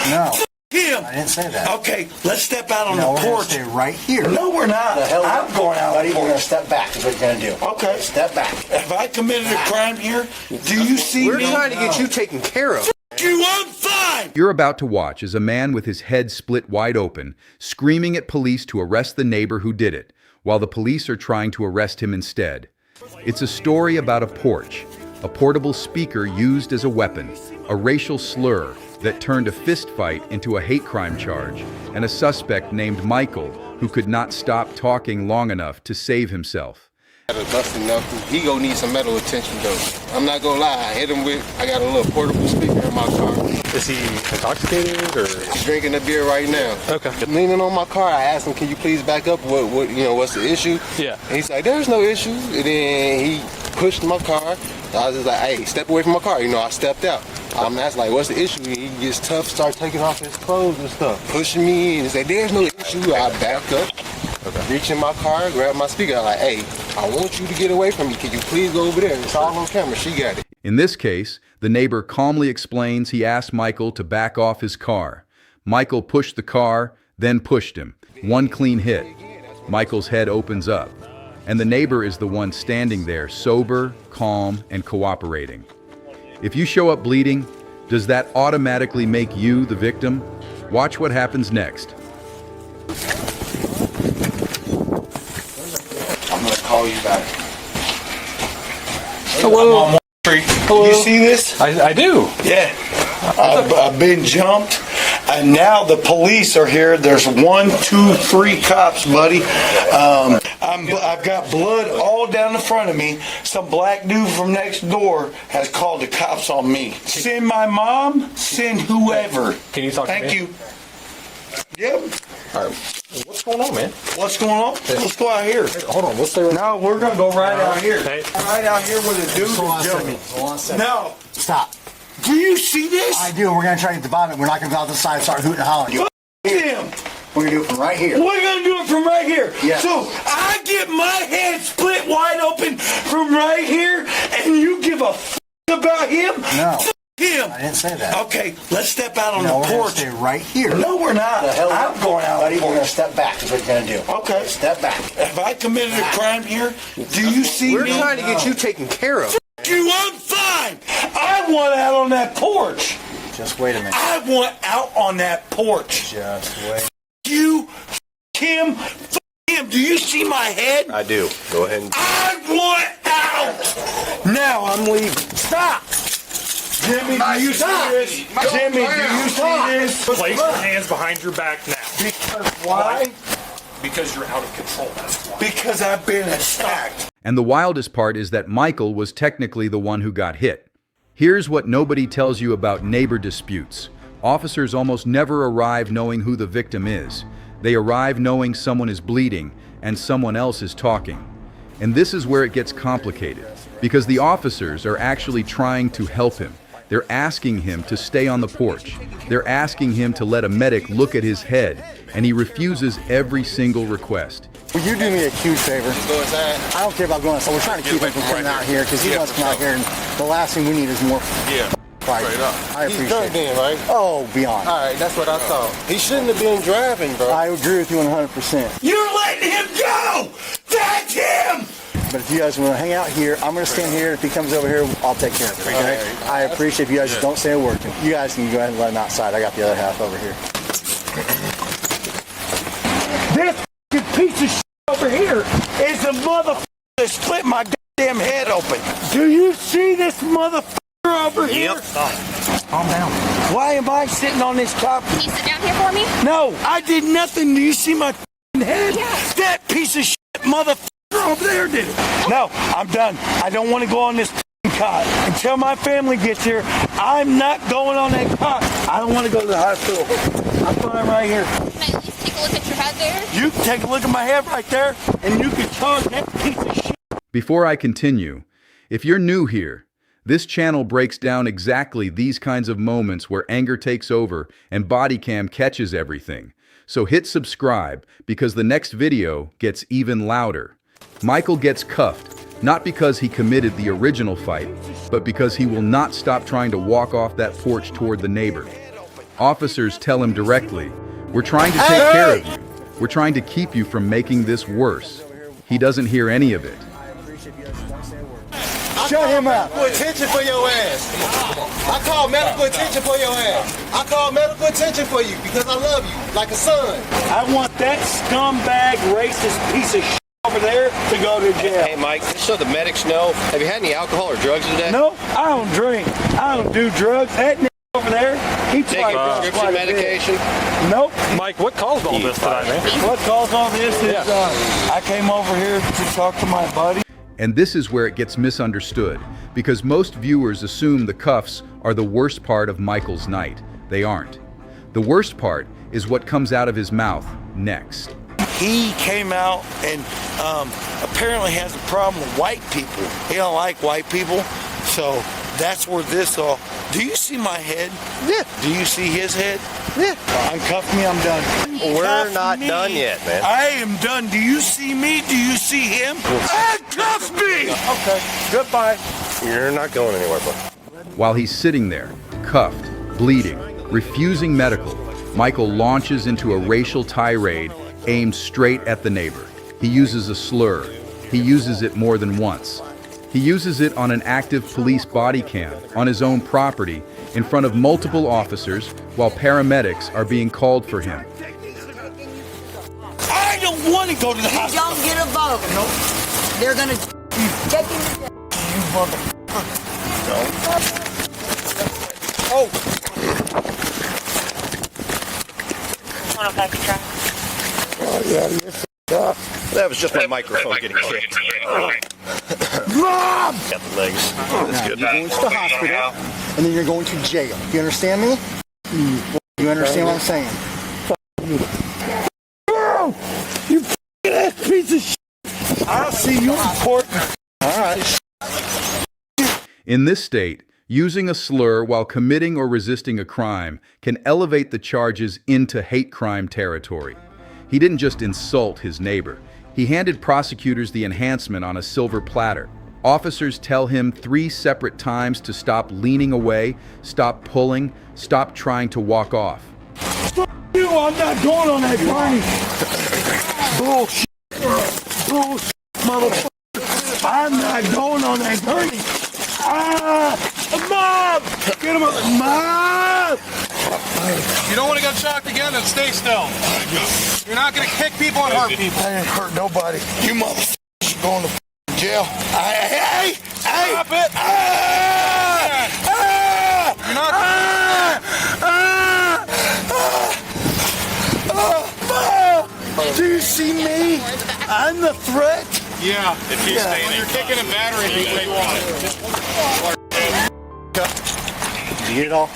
No. Him. I didn't say that. Okay, let's step out on No, the we're gonna porch. stay right here. No, we're not. The hell I'm going out on buddy, the we're gonna porch. step back is what you're gonna do. Okay. Step back. Have I committed a crime here? Do you see We're me? trying to get you taken care of. You, I'm fine. You're about to watch as a man with his head split wide open, screaming at police to arrest the neighbor who did it, while the police are trying to arrest him instead. It's a story about a porch, a portable speaker used as a weapon, a racial slur that turned a fist fight into a hate crime charge, and a suspect named Michael who could not stop talking long enough to save himself. Busting knuckle. He gonna need some medical attention though. I'm not gonna lie, I hit him with, I got a little portable speaker in my car. Is he intoxicated or? He's drinking a beer right now. Okay. Leaning on my car, I asked him, can you please back up? What's the issue? Yeah. And he's like, there's no issue. And then he pushed my car. I was just like, hey, step away from my car. I stepped out. I'm asking, like, what's the issue? He gets tough, start taking off his clothes and stuff, pushing me, and he said, there's no issue. I back up, reach in my car, grab my speaker. I'm like, hey, I want you to get away from me. Can you please go over there? It's all on camera. She got it. In this case, the neighbor calmly explains he asked Michael to back off his car. Michael pushed the car, then pushed him. One clean hit. Michael's head opens up, and the neighbor is the one standing there, sober, calm, and cooperating. If you show up bleeding, does that automatically make you the victim? Watch what happens next. I'm gonna call you back. Hello. I'm on Wall Street. Hello. You see this? I do. Yeah. I've been jumped, and now the police are here. There's 1, 2, 3 cops, buddy. I've got blood all down the front of me. Some black dude from next door has called the cops on me. Send my mom, send whoever. Can you talk to me? Thank you. Yep. All right. What's going on, man? What's going on? Let's go out here. Hold on. Let's stay right. No, we're going to go right out here. Hey. Right out here where the dude is Hold on a jumping. second. Hold on a second. No. Stop. Do you see this? I do. We're gonna try to get the bottom. We're not gonna go out the side and start hooting and hollering. Damn. We're gonna do it from right here. We're gonna do it from right here. Yeah. So I get my head split wide open from right here, and you give a about him? No. Him. I didn't say that. Okay, let's step out on No, the we're gonna porch. stay right here. No, we're not. The hell I'm going out buddy, on the we're gonna porch. step back is what you're gonna do. Okay. Step back. Have I committed a crime here? Do you see We're me? trying to get you taken care of. You, I'm fine. I want out on that porch. Just wait a minute. I want out on that porch. Just wait. You, him, him. Do you see my head? I do. Go ahead and. I want out. Now I'm leaving. Stop. Jimmy, do you see this? Jimmy, do you see this? Place your hands behind your back now. Because why? Because you're out of control. That's why. Because I've been attacked. And the wildest part is that Michael was technically the one who got hit. Here's what nobody tells you about neighbor disputes. Officers almost never arrive knowing who the victim is. They arrive knowing someone is bleeding and someone else is talking. And this is where it gets complicated, because the officers are actually trying to help him. They're asking him to stay on the porch. They're asking him to let a medic look at his head, and he refuses every single request. Will you do me a huge favor? Go inside. I don't care about going outside. We're trying to keep him from coming out here because he wants to come out here, and the last thing we need is more Yeah. fight. Straight up. I He's appreciate drunk it. then, right? Oh, beyond. All right, that's what I thought. He shouldn't have been driving, bro. I agree with you 100%. You're letting him go. That's him. But if you guys want to hang out here, I'm going to stand here. If he comes over here, I'll take care of it. Okay? Alright. I appreciate if you guys just don't say a word. You guys can go ahead and let him outside. I got the other half over here. This piece of shit over here is the motherfucker that split my goddamn head open. Do you see this motherfucker over here? Calm down. Why am I sitting on this top? Can you sit down here for me? No, I did nothing. Do you see my head? Yeah. That piece of shit motherfucker over there did it. No, I'm done. I don't want to go on this cot. Until my family gets here, I'm not going on that cot. I don't want to go to the hospital. I'm fine right here. Can I at least take a look at your head there? You can take a look at my head right there, and you can charge that piece of shit. Before I continue, if you're new here, this channel breaks down exactly these kinds of moments where anger takes over and Bodycam catches everything. So hit subscribe because the next video gets even louder. Michael gets cuffed, not because he committed the original fight, but because he will not stop trying to walk off that porch toward the neighbor. Officers tell him directly, "We're trying to take care of you. We're trying to keep you from making this worse." He doesn't hear any of it. Shut him up. Attention for your ass. I call medical attention for your ass. I call medical attention for you because I love you like a son. I want that scumbag, racist piece of shit over there to go to jail. Hey, Mike, just so the medics know, have you had any alcohol or drugs today? No, I don't drink. I don't do drugs. That nigga over there, he Taking prescription medication? Nope. Mike, what caused all this tonight, man? What caused all this is I came over here to talk to my buddy. And this is where it gets misunderstood, because most viewers assume the cuffs are the worst part of Michael's night. They aren't. The worst part is what comes out of his mouth next. He came out and apparently has a problem with white people. He don't like white people, so that's where this all. Do you see my head? Yeah. Do you see his head? Yeah. Uncuff me, I'm done. We're Cuff not me. done yet, man. I am done. Do you see me? Do you see him? Uncuff me! Okay, goodbye. You're not going anywhere, bud. While he's sitting there, cuffed, bleeding, refusing medical, Michael launches into a racial tirade aimed straight at the neighbor. He uses a slur. He uses it more than once. He uses it on an active police body cam on his own property in front of multiple officers while paramedics are being called for him. I don't want to go to the hospital. Don't get a vote. Nope. They're gonna take him to jail. You motherfucker. Oh. Oh, yeah, you're f***ed up. That was just my microphone getting kicked. Mom! Got the legs. Now, you're going to the hospital, and then you're going to jail. You understand me? You understand what I'm saying? You f***ing ass piece of shit. I'll see you in court. All right. In this state, using a slur while committing or resisting a crime can elevate the charges into hate crime territory. He didn't just insult his neighbor. He handed prosecutors the enhancement on a silver platter. Officers tell him 3 separate times to stop leaning away, stop pulling, stop trying to walk off. You, I'm not going on that gurney. Bullshit. Bullshit, motherfucker. I'm not going on that gurney. Mom! Get him up. Mom! You don't want to get shocked again, then stay still. You're not going to kick people and hurt people. I didn't hurt nobody. You motherfuckers are going to jail. Hey! Stop it! You're not... Do you see me? I'm the threat. Yeah. If you stay when you're kicking and battering people, you want it. Did you get it all?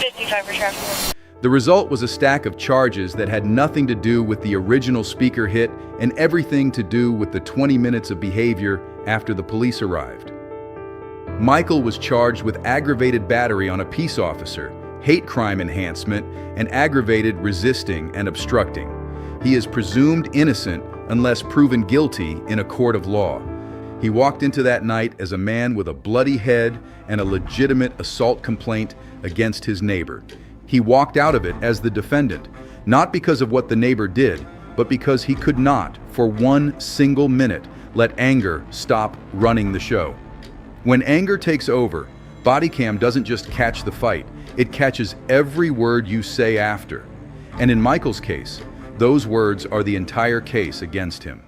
55 for traffic. The result was a stack of charges that had nothing to do with the original speaker hit and everything to do with the 20 minutes of behavior after the police arrived. Michael was charged with aggravated battery on a peace officer, hate crime enhancement, and aggravated resisting and obstructing. He is presumed innocent unless proven guilty in a court of law. He walked into that night as a man with a bloody head and a legitimate assault complaint against his neighbor. He walked out of it as the defendant, not because of what the neighbor did, but because he could not, for 1 single minute, let anger stop running the show. When anger takes over, Bodycam doesn't just catch the fight, it catches every word you say after. And in Michael's case, those words are the entire case against him.